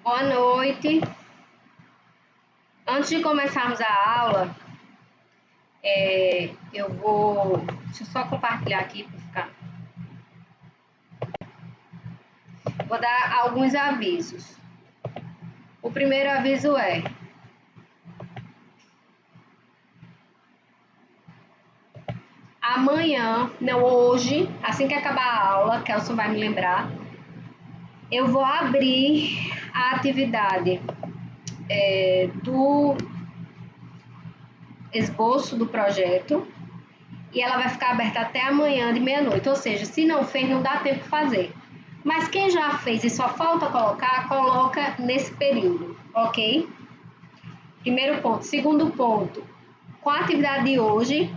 Boa noite. Antes de começarmos a aula, deixa eu só compartilhar aqui para ficar. Vou dar alguns avisos. O primeiro aviso é: amanhã, não hoje, assim que acabar a aula, Kelson vai me lembrar, eu vou abrir a atividade do esboço do projeto e ela vai ficar aberta até amanhã de meia-noite. Ou seja, se não fez, não dá tempo de fazer. Mas quem já fez e só falta colocar, coloca nesse período, ok? Primeiro ponto. Segundo ponto, com a atividade de hoje,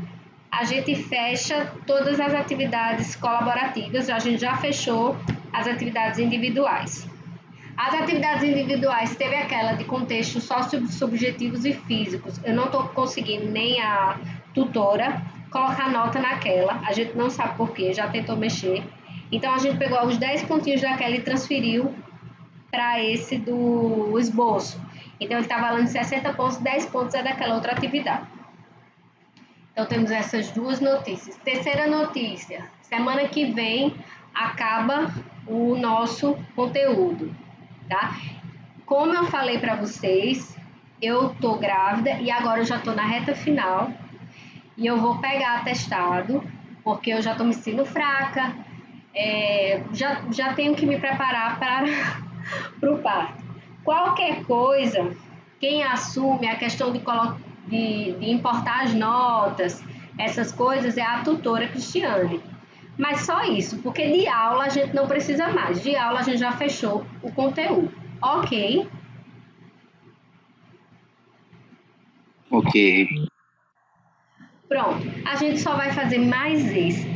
a gente fecha todas as atividades colaborativas, a gente já fechou as atividades individuais. As atividades individuais, teve aquela de contextos subjetivos e físicos. Eu não estou conseguindo nem a tutora colocar nota naquela, a gente não sabe por quê, já tentou mexer. Então, a gente pegou os 10 pontinhos daquela e transferiu para esse do esboço. Então, ele está valendo 60 pontos, 10 pontos é daquela outra atividade. Então, temos essas duas notícias. Terceira notícia, semana que vem acaba o nosso conteúdo, tá? Como eu falei para vocês, eu tô grávida e agora eu já tô na reta final e eu vou pegar atestado, porque eu já tô me sentindo fraca, já tenho que me preparar para o parto. Qualquer coisa, quem assume a questão de importar as notas, essas coisas, é a tutora Cristiane. Mas só isso, porque de aula a gente não precisa mais. De aula a gente já fechou o conteúdo. Ok? Ok. Pronto. A gente só vai fazer mais esse.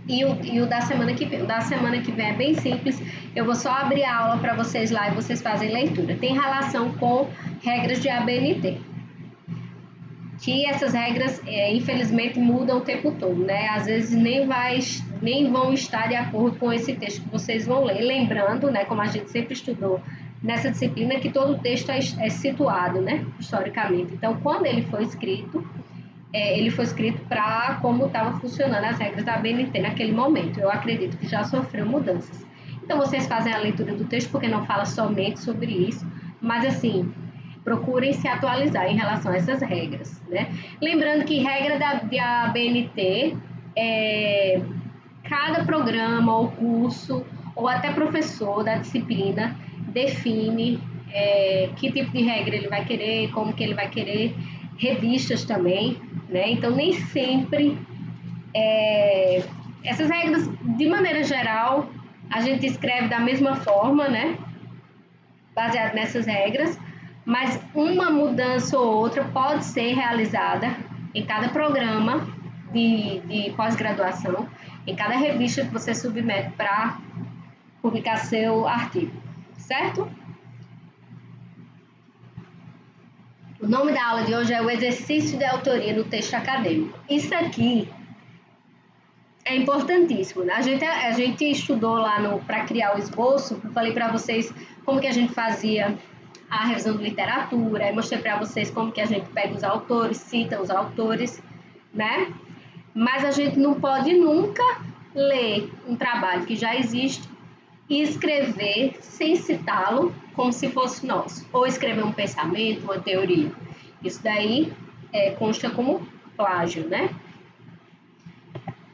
E o da semana que vem. O da semana que vem é bem simples. Eu vou só abrir a aula para vocês lá e vocês fazem leitura. Tem relação com regras de ABNT. Que essas regras, infelizmente, mudam o tempo todo, né? Às vezes nem vão estar de acordo com esse texto que vocês vão ler. Lembrando, né, como a gente sempre estudou nessa disciplina, que todo o texto é situado, né, historicamente. Então, quando ele foi escrito para como estava funcionando as regras da BNT naquele momento. Eu acredito que já sofreu mudanças. Então, vocês fazem a leitura do texto, porque não fala somente sobre isso, mas, assim, procurem se atualizar em relação a essas regras, né? Lembrando que regra da BNT, cada programa ou curso, ou até professor da disciplina, define que tipo de regra ele vai querer, como que ele vai querer, revistas também, né? Então, nem sempre essas regras, de maneira geral, a gente escreve da mesma forma, né? Baseado nessas regras, mas uma mudança ou outra pode ser realizada em cada programa de pós-graduação, em cada revista que você submete para publicar seu artigo, certo? O nome da aula de hoje é o exercício de autoria no texto acadêmico. Isso aqui é importantíssimo, né? A gente estudou lá para criar o esboço, eu falei para vocês como que a gente fazia a revisão de literatura, eu mostrei para vocês como que a gente pega os autores, cita os autores, né? Mas a gente não pode nunca ler um trabalho que já existe e escrever sem citá-lo como se fosse nosso, ou escrever um pensamento, uma teoria. Isso daí consta como plágio, né?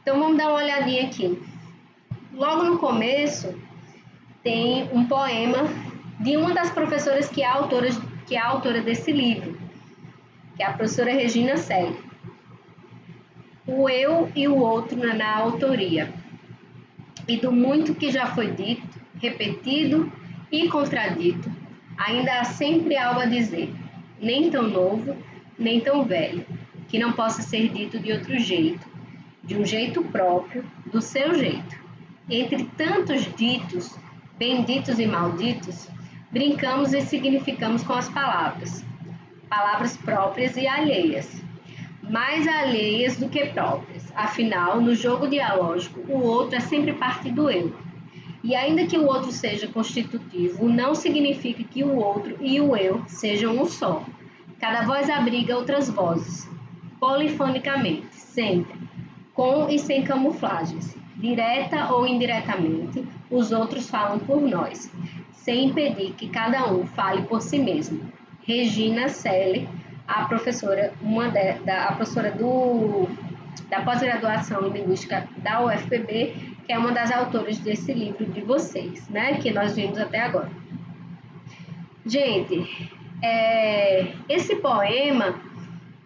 Então vamos dar uma olhadinha aqui. Logo no começo tem um poema de uma das professoras que é a autora desse livro, que é a professora Regina Celi. O eu e o outro na autoria. E do muito que já foi dito, repetido e contradito, ainda há sempre algo a dizer, nem tão novo, nem tão velho, que não possa ser dito de outro jeito, de um jeito próprio, do seu jeito. Entre tantos ditos, benditos e malditos, brincamos e significamos com as palavras, palavras próprias e alheias, mais alheias do que próprias. Afinal, no jogo dialógico, o outro é sempre parte do eu. E ainda que o outro seja constitutivo, não significa que o outro e o eu sejam um só. Cada voz abriga outras vozes, polifonicamente, sempre, com e sem camuflagens. Direta ou indiretamente, os outros falam por nós, sem impedir que cada um fale por si mesmo. Regina Selle, a professora, a professora da pós-graduação em Linguística da UFPB, que é uma das autoras desse livro de vocês, né, que nós vimos até agora. Gente, esse poema,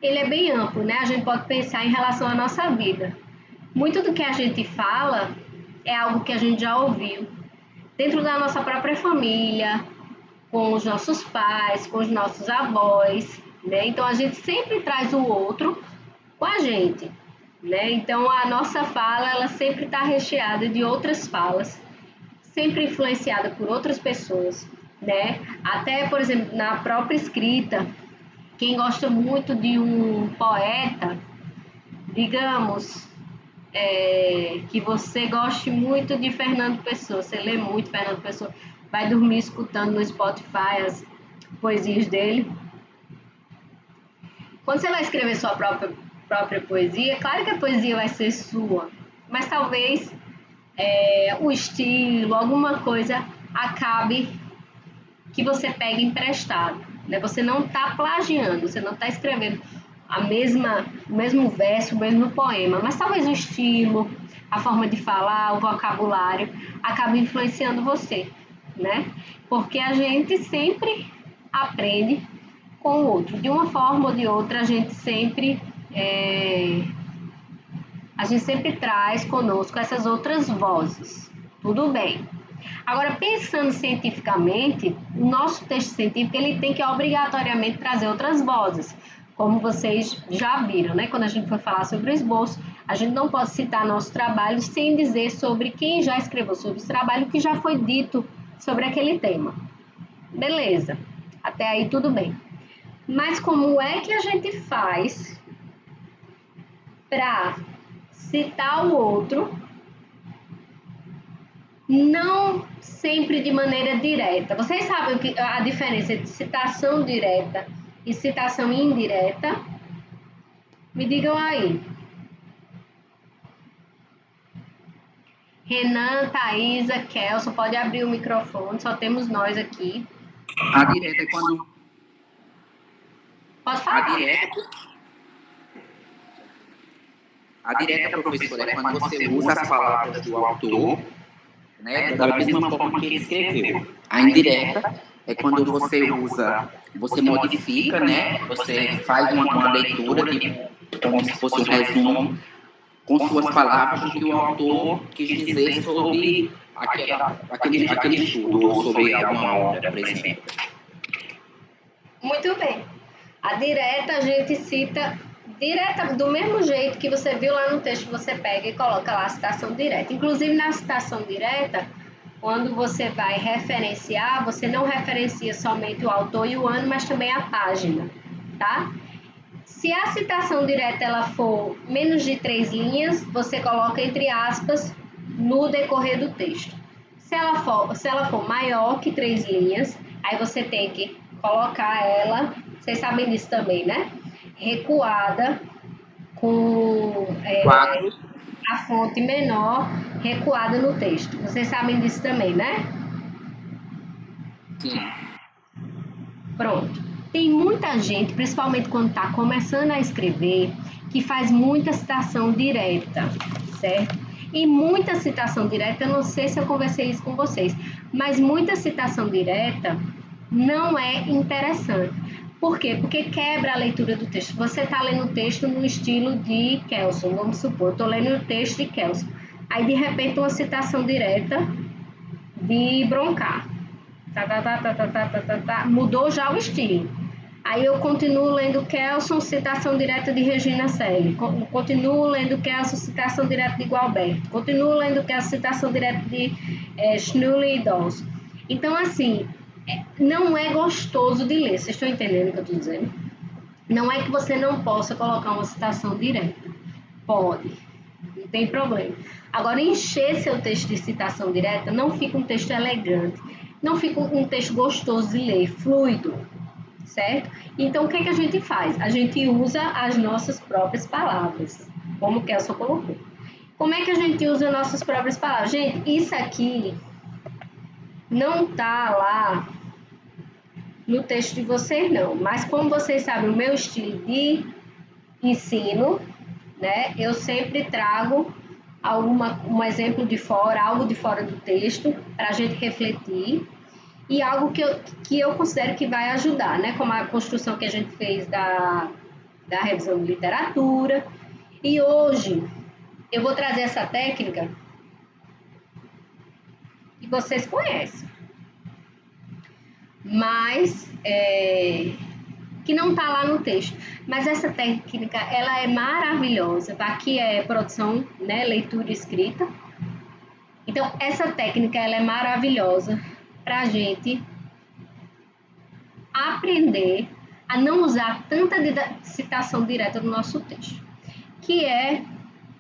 ele é bem amplo, né? A gente pode pensar em relação à nossa vida. Muito do que a gente fala é algo que a gente já ouviu dentro da nossa própria família, com os nossos pais, com os nossos avós, né? Então a gente sempre traz o outro com a gente, né? Então a nossa fala, ela sempre está recheada de outras falas, sempre influenciada por outras pessoas, né? Até, por exemplo, na própria escrita, quem gosta muito de um poeta, digamos, que você goste muito de Fernando Pessoa, você lê muito Fernando Pessoa, vai dormir escutando no Spotify as poesias dele. Quando você vai escrever sua própria poesia, claro que a poesia vai ser sua, mas talvez o estilo, alguma coisa acabe que você pega emprestado, né? Você não está plagiando, você não está escrevendo o mesmo verso, o mesmo poema, mas talvez o estilo, a forma de falar, o vocabulário acabe influenciando você, né? Porque a gente sempre aprende com o outro, de uma forma ou de outra, a gente sempre traz conosco essas outras vozes. Tudo bem. Agora, pensando cientificamente, o nosso texto científico ele tem que obrigatoriamente trazer outras vozes, como vocês já viram, né? Quando a gente for falar sobre o esboço, a gente não pode citar nosso trabalho sem dizer sobre quem já escreveu sobre esse trabalho, o que já foi dito sobre aquele tema. Beleza, até aí tudo bem. Mas como é que a gente faz para citar o outro, não sempre de maneira direta? Vocês sabem a diferença entre citação direta e citação indireta? Me digam aí. Renan, Thaisa, Kelson, pode abrir o microfone, só temos nós aqui. A direta é quando... Pode falar. A direta, professora, é quando você usa as palavras do autor, né, da mesma forma que ele escreveu. A indireta é quando você modifica, né, você faz uma leitura, como se fosse um resumo, com suas palavras, do que o autor quis dizer sobre aquele estudo, ou sobre alguma obra, por exemplo. Muito bem. A direta a gente cita direta do mesmo jeito que você viu lá no texto, você pega e coloca lá a citação direta. Inclusive na citação direta, quando você vai referenciar, você não referencia somente o autor e o ano, mas também a página, tá? Se a citação direta ela for menos de 3 linhas, você coloca entre aspas no decorrer do texto. Se ela for maior que 3 linhas, aí você tem que colocar ela, vocês sabem disso também, né? Recuada, com a fonte menor, recuada no texto. Vocês sabem disso também, né? Sim. Pronto. Tem muita gente, principalmente quando está começando a escrever, que faz muita citação direta, certo? E muita citação direta, eu não sei se eu conversei isso com vocês, mas muita citação direta não é interessante. Por quê? Porque quebra a leitura do texto. Você está lendo o texto no estilo de Kelson, vamos supor, eu estou lendo o texto de Kelson. Aí, de repente, uma citação direta de Broncar. Mudou já o estilo. Aí eu continuo lendo Kelson, citação direta de Regina Selle. Continuo lendo Kelson, citação direta de Gualberto. Continuo lendo Kelson, citação direta de Schnuller e Dawson. Então, assim, não é gostoso de ler. Vocês estão entendendo o que eu estou dizendo? Não é que você não possa colocar uma citação direta. Pode. Não tem problema. Agora, encher seu texto de citação direta não fica um texto elegante, não fica um texto gostoso de ler, fluido, certo? Então, o que é que a gente faz? A gente usa as nossas próprias palavras, como o Kelson colocou. Como é que a gente usa nossas próprias palavras? Gente, isso aqui não tá lá no texto de vocês, não. Mas como vocês sabem, o meu estilo de ensino, né? Eu sempre trago um exemplo de fora, algo de fora do texto, para a gente refletir. E algo que eu considero que vai ajudar, né? Como a construção que a gente fez da revisão de literatura. E hoje eu vou trazer essa técnica que vocês conhecem, mas que não está lá no texto. Mas essa técnica, ela é maravilhosa. Aqui é produção, né? Leitura e escrita. Então, essa técnica, ela é maravilhosa para a gente aprender a não usar tanta citação direta no nosso texto, que é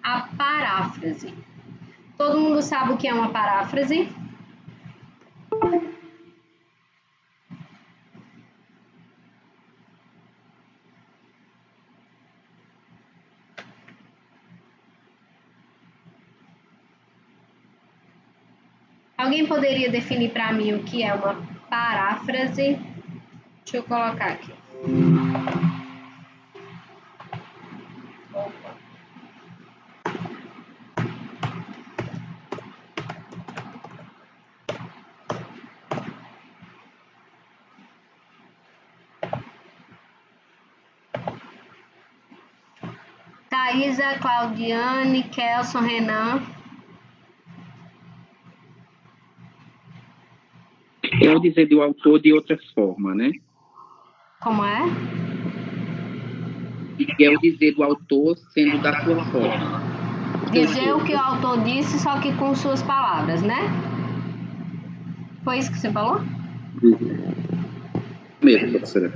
a paráfrase. Todo mundo sabe o que é uma paráfrase? Alguém poderia definir para mim o que é uma paráfrase? Deixa eu colocar aqui. Thaisa, Claudiane, Kelson, Renan. É o dizer do autor de outra forma, né? Como é? É o dizer do autor sendo da sua forma. Dizer o que o autor disse, só que com suas palavras, né? Foi isso que você falou? Mesmo, professora.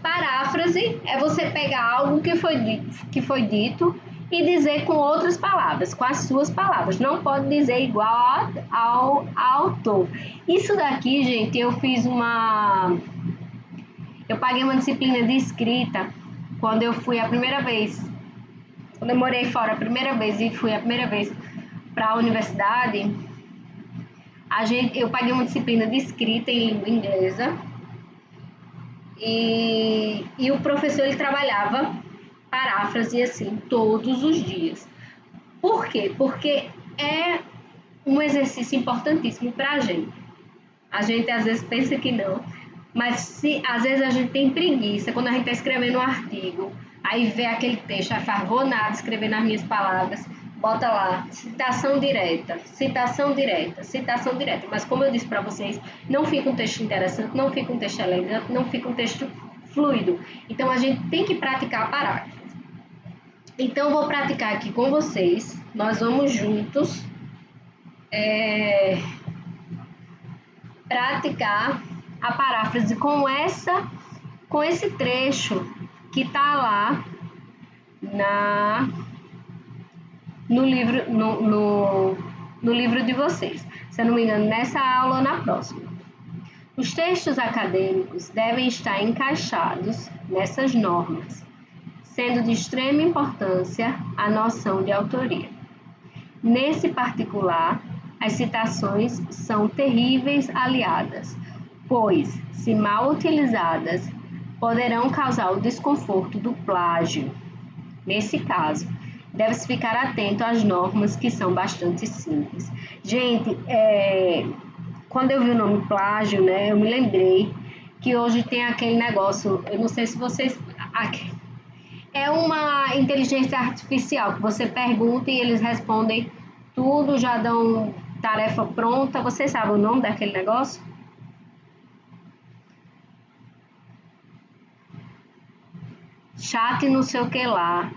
Paráfrase é você pegar algo que foi dito e dizer com outras palavras, com as suas palavras. Não pode dizer igual ao autor. Isso daqui, gente, eu paguei uma disciplina de escrita quando eu fui a primeira vez. Quando eu morei fora a primeira vez e fui a primeira vez para a universidade, eu paguei uma disciplina de escrita em língua inglesa. E o professor, ele trabalhava paráfrase assim todos os dias. Por quê? Porque é um exercício importantíssimo para a gente. A gente às vezes pensa que não, mas às vezes a gente tem preguiça quando a gente está escrevendo um artigo, aí vê aquele texto, aí faz, vou nada escrever nas minhas palavras, bota lá, citação direta, citação direta, citação direta. Mas como eu disse para vocês, não fica um texto interessante, não fica um texto elegante, não fica um texto fluido. Então a gente tem que praticar a parágrafo. Então eu vou praticar aqui com vocês, nós vamos juntos praticar a paráfrase com esse trecho que está lá no livro de vocês. Se eu não me engano, nessa aula ou na próxima. Os textos acadêmicos devem estar encaixados nessas normas, sendo de extrema importância a noção de autoria. Nesse particular, as citações são terríveis aliadas, pois, se mal utilizadas, poderão causar o desconforto do plágio. Nesse caso, deve-se ficar atento às normas que são bastante simples. Gente, quando eu vi o nome plágio, né, eu me lembrei que hoje tem aquele negócio, eu não sei se vocês... É uma inteligência artificial que você pergunta e eles respondem tudo, já dão tarefa pronta. Você sabe o nome daquele negócio? Chat não sei o que lá.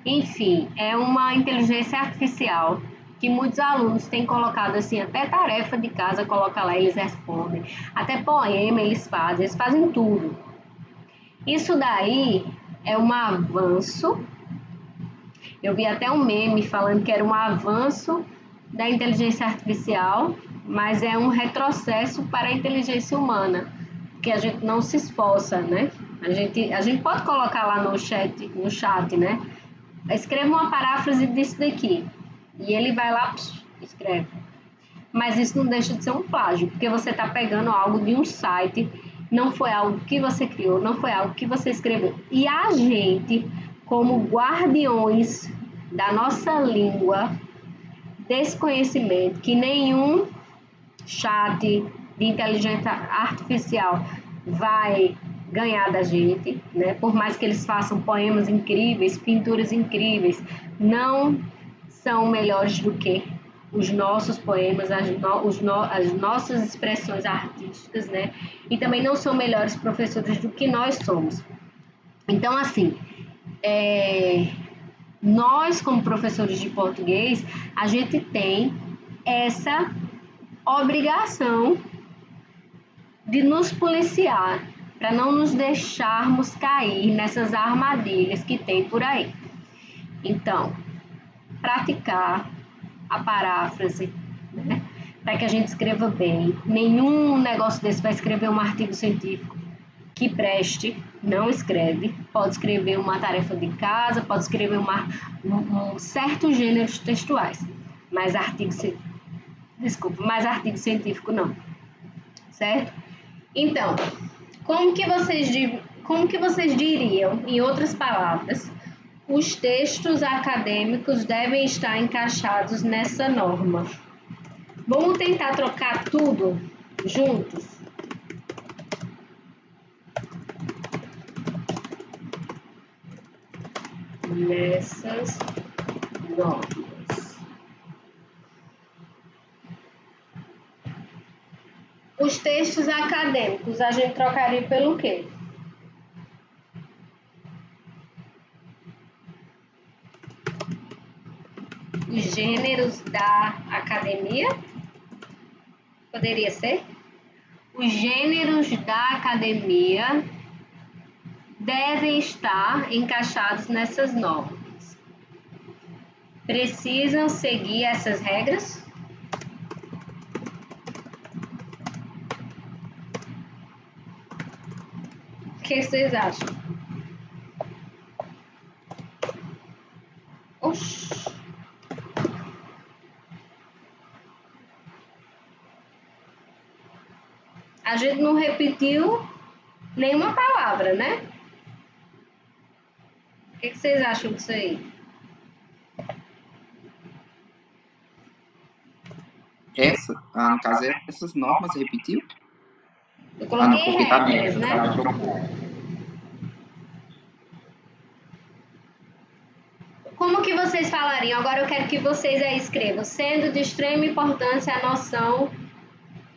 Enfim, é uma inteligência artificial que muitos alunos têm colocado assim, até tarefa de casa, coloca lá, eles respondem. Até poema eles fazem tudo. Isso daí é um avanço Eu vi até um meme falando que era um avanço da inteligência artificial, mas é um retrocesso para a inteligência humana, que a gente não se esforça, né? A gente pode colocar lá no chat, né? Escreva uma paráfrase disso daqui. E ele vai lá, escreve. Mas isso não deixa de ser um plágio, porque você está pegando algo de um site, não foi algo que você criou, não foi algo que você escreveu. E a gente, como guardiões da nossa língua, desse conhecimento, que nenhum chat de inteligência artificial vai ganhar da gente, né? Por mais que eles façam poemas incríveis, pinturas incríveis, não são melhores do que os nossos poemas, as nossas expressões artísticas, né? E também não são melhores professores do que nós somos. Então, assim, nós, como professores de português, a gente tem essa obrigação de nos policiar para não nos deixarmos cair nessas armadilhas que tem por aí. Então, praticar a paráfrase, né? Para que a gente escreva bem. Nenhum negócio desse vai escrever um artigo científico que preste, não escreve. Pode escrever uma tarefa de casa, pode escrever um certos gêneros textuais, mas artigo científico não, certo? Então, como que vocês diriam, em outras palavras, os textos acadêmicos devem estar encaixados nessa norma? Vamos tentar trocar tudo juntos? Nessas normas. Os textos acadêmicos a gente trocaria pelo quê? Os gêneros da academia? Poderia ser? Os gêneros da academia devem estar encaixados nessas normas. Precisam seguir essas regras? O que vocês acham? Oxi. A gente não repetiu nenhuma palavra, né? O que vocês acham disso aí? No caso, essas normas repetiu? Eu coloquei Porque tá regras, né? Como que vocês falariam? Agora eu quero que vocês aí escrevam. Sendo de extrema importância a noção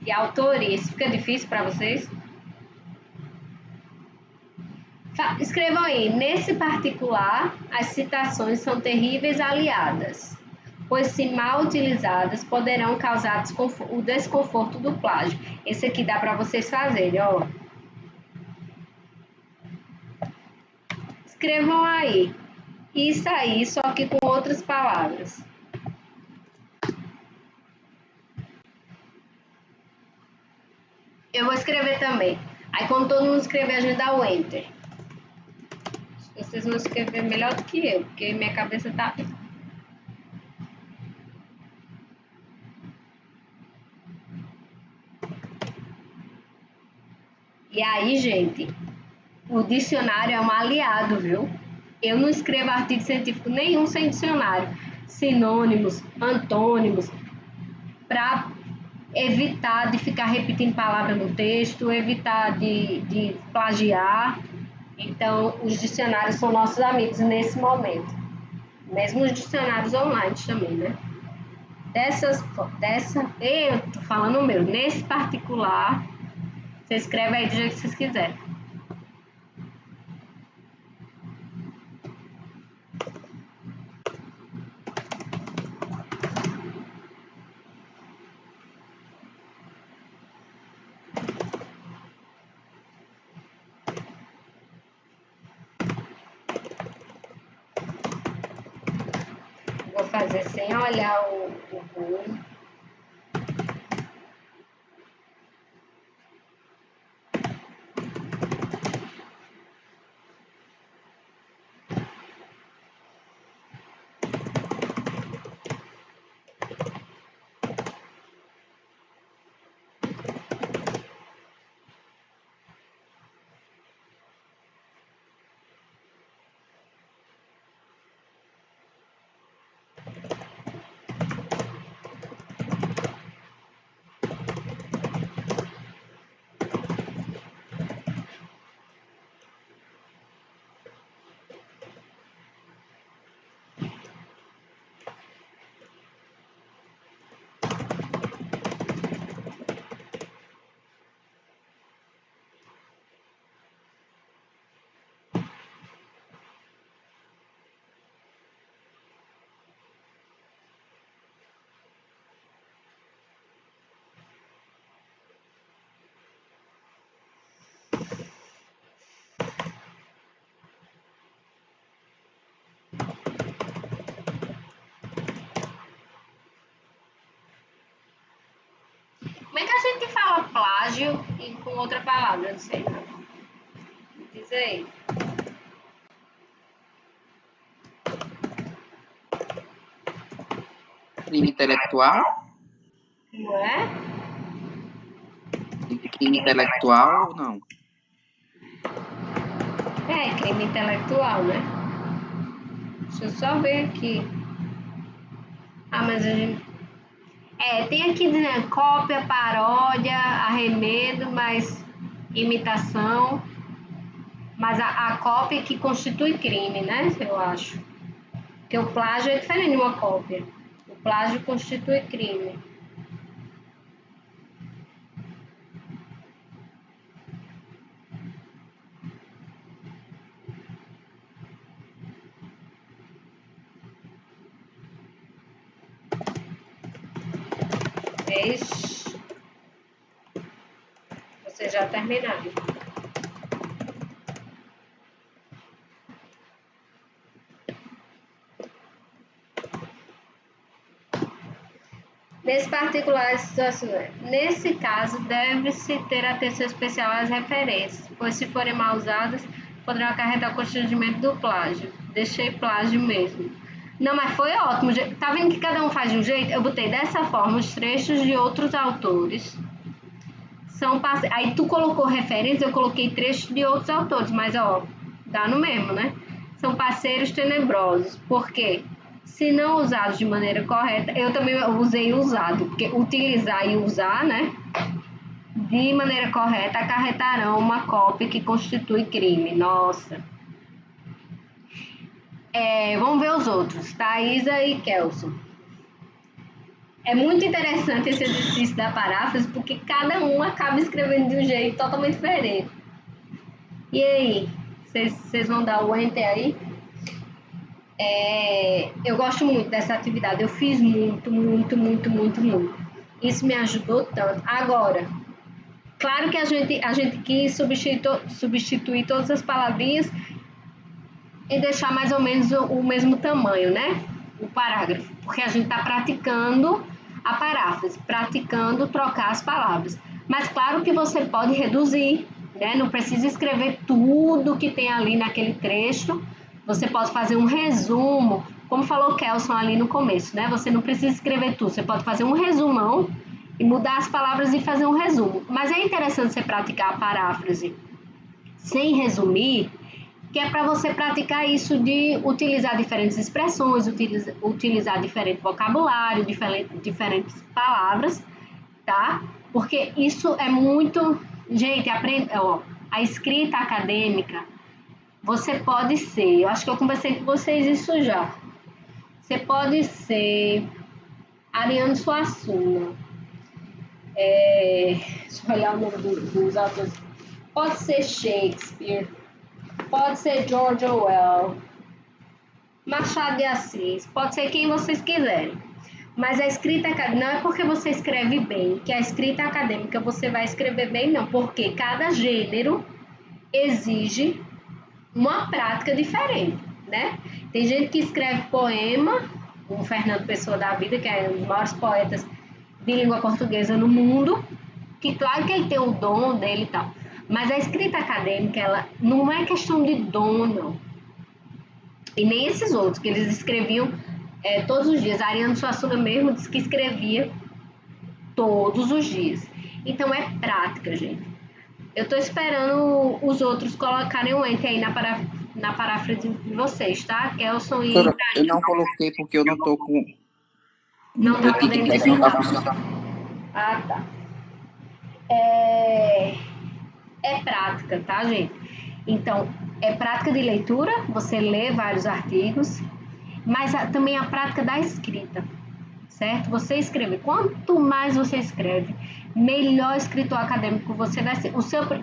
de autoria. Isso fica difícil para vocês? Escrevam aí. Nesse particular, as citações são terríveis aliadas, pois se mal utilizadas poderão causar o desconforto do plágio. Esse aqui dá para vocês fazerem, ó. Escrevam aí. Isso aí, só que com outras palavras. Eu vou escrever também. Aí quando todo mundo escrever, a gente dá o Enter. Vocês vão escrever melhor do que eu, porque minha cabeça tá... E aí, gente, o dicionário é um aliado, viu? Eu não escrevo artigo científico nenhum sem dicionário. Sinônimos, antônimos, para evitar de ficar repetindo palavras no texto, evitar de plagiar. Então, os dicionários são nossos amigos nesse momento. Mesmo os dicionários online também, né? Eu tô falando o meu, nesse particular, você escreve aí do jeito que vocês quiserem. fazer sem olhar o bolo. Como é que a gente fala plágio e com outra palavra? Não sei não. Diz aí. Crime intelectual? Não é? Crime intelectual ou não? É, crime intelectual, né? Deixa eu só ver aqui. Ah, mas a gente... tem aqui, né, cópia, paródia, arremedo, mas imitação. Mas a cópia que constitui crime, né? Eu acho. Porque o plágio é diferente de uma cópia. O plágio constitui crime. Você já terminaram. Nesse caso, deve-se ter atenção especial às referências, pois se forem mal usadas, poderão acarretar o constrangimento do plágio. Deixei plágio mesmo. Não, mas foi ótimo. Tá vendo que cada um faz de um jeito? Eu botei dessa forma os trechos de outros autores. Aí tu colocou referências, eu coloquei trechos de outros autores, mas ó, dá no mesmo, né? São parceiros tenebrosos. Por quê? Se não usados de maneira correta, eu também usei usado, porque utilizar e usar, né? De maneira correta, acarretarão uma cópia que constitui crime. Nossa. Vamos ver os outros. Thaisa e Kelson. É muito interessante esse exercício da paráfrase, porque cada um acaba escrevendo de um jeito totalmente diferente. E aí, vocês vão dar o enter aí? Eu gosto muito dessa atividade, eu fiz muito. Isso me ajudou tanto. Agora, claro que a gente quis substituir todas as palavrinhas e deixar mais ou menos o mesmo tamanho, né? O parágrafo, porque a gente está praticando a paráfrase, praticando trocar as palavras. Mas claro que você pode reduzir, né? Não precisa escrever tudo que tem ali naquele trecho. Você pode fazer um resumo, como falou Kelson ali no começo, né? Você não precisa escrever tudo, você pode fazer um resumão e mudar as palavras e fazer um resumo. Mas é interessante você praticar a paráfrase sem resumir, que é para você praticar isso de utilizar diferentes expressões, utilizar diferente vocabulário, diferentes palavras, tá? Porque isso é muito... Gente, a escrita acadêmica, você pode ser... Eu acho que eu conversei com vocês isso já. Você pode ser Ariano Suassuna. Deixa eu olhar o nome dos autores. Pode ser Shakespeare. Pode ser George Orwell, Machado de Assis, pode ser quem vocês quiserem. Mas a escrita acadêmica, não é porque você escreve bem que a escrita acadêmica você vai escrever bem, não. Porque cada gênero exige uma prática diferente, né? Tem gente que escreve poema o Fernando Pessoa da vida, que é um dos maiores poetas de língua portuguesa no mundo, que claro que ele tem o dom dele e tal, mas a escrita acadêmica, ela não é questão de dom, não. E nem esses outros, que eles escreviam todos os dias. A Ariano Suassuna mesmo disse que escrevia todos os dias. Então é prática, gente. Eu estou esperando os outros colocarem o enter aí na paráfrase de vocês, tá? Kelson e Doutora, eu não coloquei porque eu não tô com... não tá O podendo TikTok não tá digitar. funcionando. Ah, tá. É prática, tá, gente? Então, é prática de leitura, você lê vários artigos, mas também a prática da escrita, certo? Você escrever. Quanto mais você escreve, melhor escritor acadêmico você vai ser.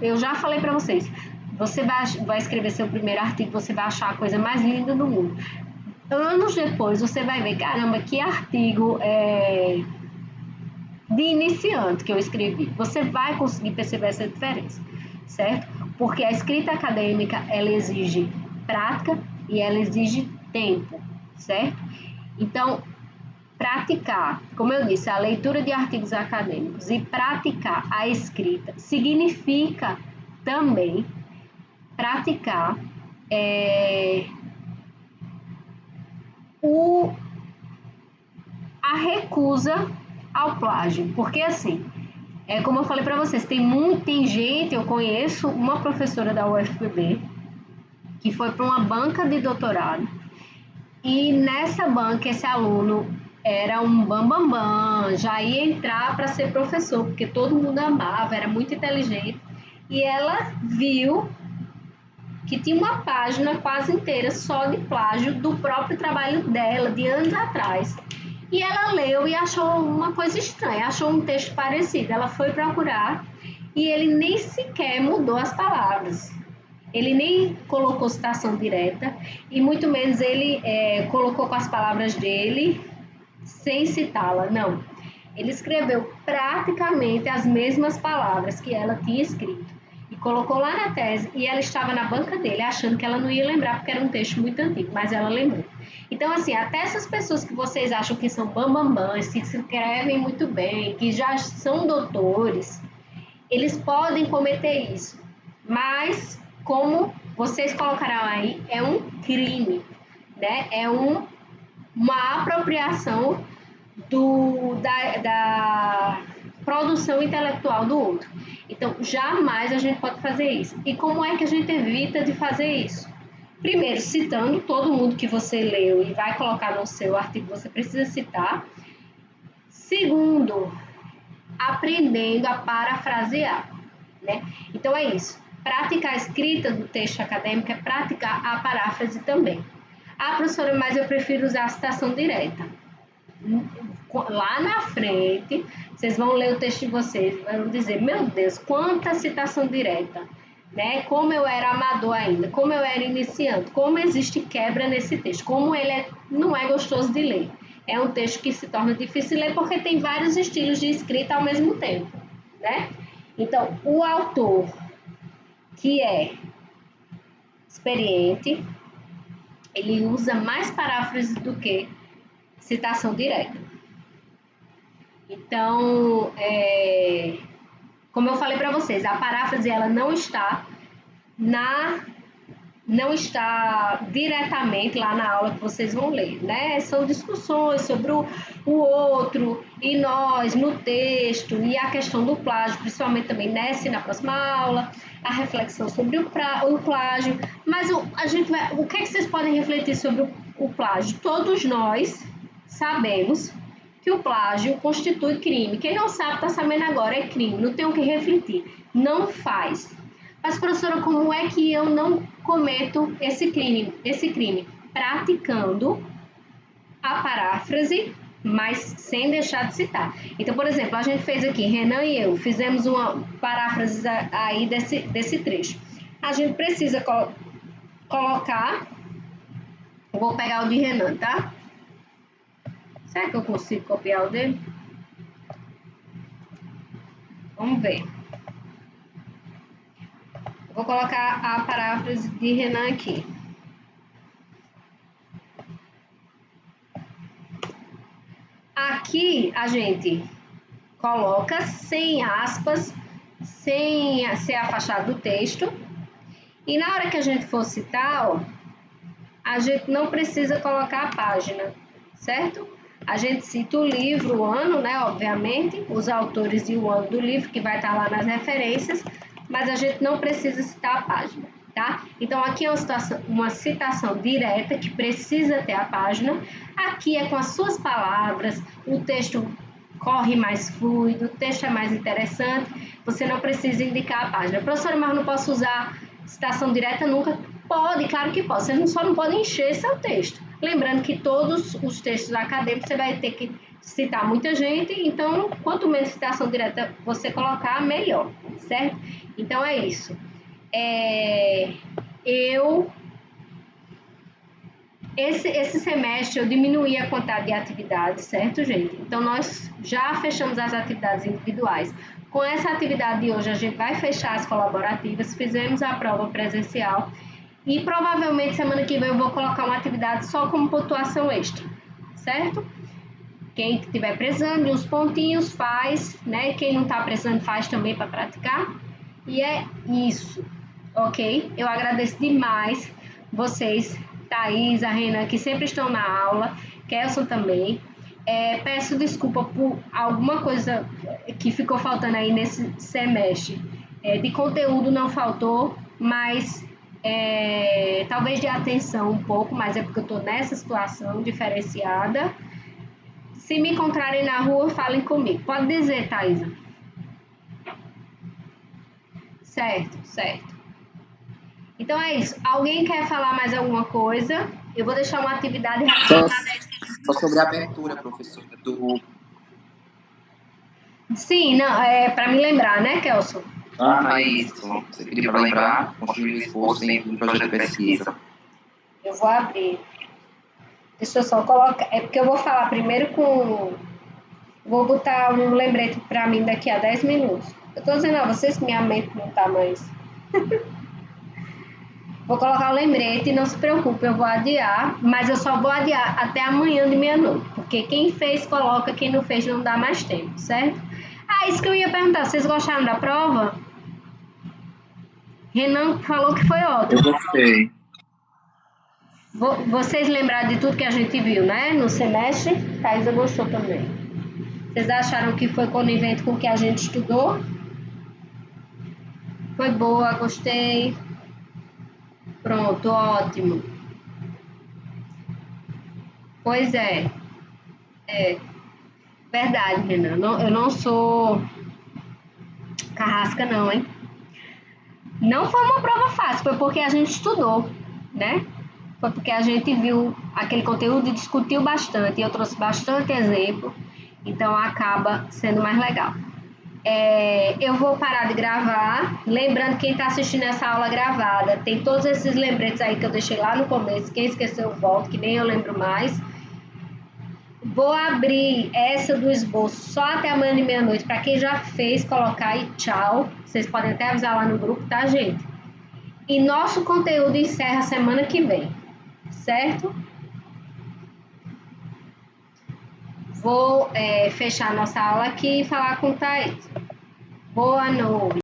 Eu já falei para vocês, você vai escrever seu primeiro artigo, você vai achar a coisa mais linda do mundo. Anos depois, você vai ver, caramba, que artigo de iniciante que eu escrevi. Você vai conseguir perceber essa diferença, certo? Porque a escrita acadêmica, ela exige prática e ela exige tempo, certo? Então, praticar, como eu disse, a leitura de artigos acadêmicos e praticar a escrita significa também praticar o, a recusa ao plágio, porque assim, como eu falei para vocês, tem gente, eu conheço uma professora da UFPB que foi para uma banca de doutorado e nessa banca esse aluno era um bambambam, bam, bam, já ia entrar para ser professor, porque todo mundo amava, era muito inteligente, e ela viu que tinha uma página quase inteira só de plágio do próprio trabalho dela, de anos atrás. E ela leu e achou uma coisa estranha, achou um texto parecido. Ela foi procurar e ele nem sequer mudou as palavras. Ele nem colocou citação direta e muito menos ele colocou com as palavras dele sem citá-la, não. Ele escreveu praticamente as mesmas palavras que ela tinha escrito e colocou lá na tese e ela estava na banca dele achando que ela não ia lembrar porque era um texto muito antigo, mas ela lembrou. Então, assim, até essas pessoas que vocês acham que são bambambãs, que se escrevem muito bem, que já são doutores, eles podem cometer isso. Mas, como vocês colocaram aí, é um crime, né? Uma apropriação da produção intelectual do outro. Então, jamais a gente pode fazer isso. E como é que a gente evita de fazer isso? Primeiro, citando todo mundo que você leu e vai colocar no seu artigo, você precisa citar. Segundo, aprendendo a parafrasear, né? Então é isso. Praticar a escrita do texto acadêmico é praticar a paráfrase também. Ah, professora, mas eu prefiro usar a citação direta. Lá na frente, vocês vão ler o texto de vocês e vão dizer, meu Deus, quanta citação direta, né? Como eu era amador ainda, como eu era iniciante, como existe quebra nesse texto, como ele não é gostoso de ler. É um texto que se torna difícil de ler porque tem vários estilos de escrita ao mesmo tempo, né? Então, o autor que é experiente, ele usa mais paráfrases do que citação direta. Então, como eu falei para vocês, a paráfrase ela não está diretamente lá na aula que vocês vão ler, né? São discussões sobre o outro e nós no texto e a questão do plágio, principalmente também nessa e na próxima aula, a reflexão sobre o plágio. Mas o que é que vocês podem refletir sobre o plágio? Todos nós sabemos que o plágio constitui crime. Quem não sabe está sabendo agora, é crime, não tem o que refletir. Não faz. Mas, professora, como é que eu não cometo esse crime? Praticando a paráfrase, mas sem deixar de citar. Então, por exemplo, a gente fez aqui, Renan e eu, fizemos uma paráfrase aí desse trecho. A gente precisa colocar, vou pegar o de Renan, tá? Será que eu consigo copiar o dele? Vamos ver. Vou colocar a paráfrase de Renan aqui. Aqui a gente coloca sem aspas, sem ser afastado do texto. E na hora que a gente for citar, ó, a gente não precisa colocar a página, certo? A gente cita o livro, o ano, né? Obviamente, os autores e o ano do livro, que vai estar lá nas referências, mas a gente não precisa citar a página, tá? Então, aqui é uma citação direta que precisa ter a página. Aqui é com as suas palavras, o texto corre mais fluido, o texto é mais interessante, você não precisa indicar a página. Professora, mas não posso usar citação direta nunca? Pode, claro que pode, você só não pode encher seu texto. Lembrando que todos os textos acadêmicos você vai ter que citar muita gente, então quanto menos citação direta você colocar, melhor, certo? Então é isso. Esse semestre eu diminuí a quantidade de atividades, certo, gente? Então, nós já fechamos as atividades individuais. Com essa atividade de hoje, a gente vai fechar as colaborativas, fizemos a prova presencial e provavelmente semana que vem eu vou colocar uma atividade só como pontuação extra, certo? Quem estiver precisando de uns pontinhos faz, né? Quem não está precisando faz também para praticar. E é isso, ok? Eu agradeço demais vocês, Thaís, a Renan, que sempre estão na aula, Kelson também. Peço desculpa por alguma coisa que ficou faltando aí nesse semestre. De conteúdo não faltou, mas talvez de atenção um pouco, mas é porque eu estou nessa situação diferenciada. Se me encontrarem na rua, falem comigo. Pode dizer, Thaisa. Certo, certo. Então é isso. Alguém quer falar mais alguma coisa? Eu vou deixar uma atividade Só sobre a abertura, professora, do... Sim, não, para me lembrar, né, Kelson? Isso. Você pediu para lembrar, construir o esforço em um projeto de pesquisa. Eu vou abrir. Deixa eu só colocar. É porque eu vou falar primeiro com. Vou botar um lembrete para mim daqui a 10 minutos. Eu tô dizendo a vocês que minha mente não tá mais. Vou colocar o lembrete, não se preocupe, eu vou adiar, mas eu só vou adiar até amanhã de meia-noite, porque quem fez coloca, quem não fez não dá mais tempo, certo? Isso que eu ia perguntar, vocês gostaram da prova? Renan falou que foi ótimo. Eu gostei. Vocês lembraram de tudo que a gente viu, né, no semestre? Thaisa gostou também. Vocês acharam que foi conivente com o que a gente estudou? Foi boa, gostei. Pronto, ótimo. Pois é. Verdade, Renan. Eu não sou carrasca, não, hein? Não foi uma prova fácil, foi porque a gente estudou, né? Foi porque a gente viu aquele conteúdo e discutiu bastante. Eu trouxe bastante exemplo, então acaba sendo mais legal. Eu vou parar de gravar. Lembrando, quem está assistindo essa aula gravada, tem todos esses lembretes aí que eu deixei lá no começo. Quem esqueceu, volta, que nem eu lembro mais. Vou abrir essa do esboço só até amanhã de meia-noite. Para quem já fez, colocar aí tchau. Vocês podem até avisar lá no grupo, tá, gente? E nosso conteúdo encerra semana que vem, certo? Vou fechar nossa aula aqui e falar com o Thaís. Boa noite.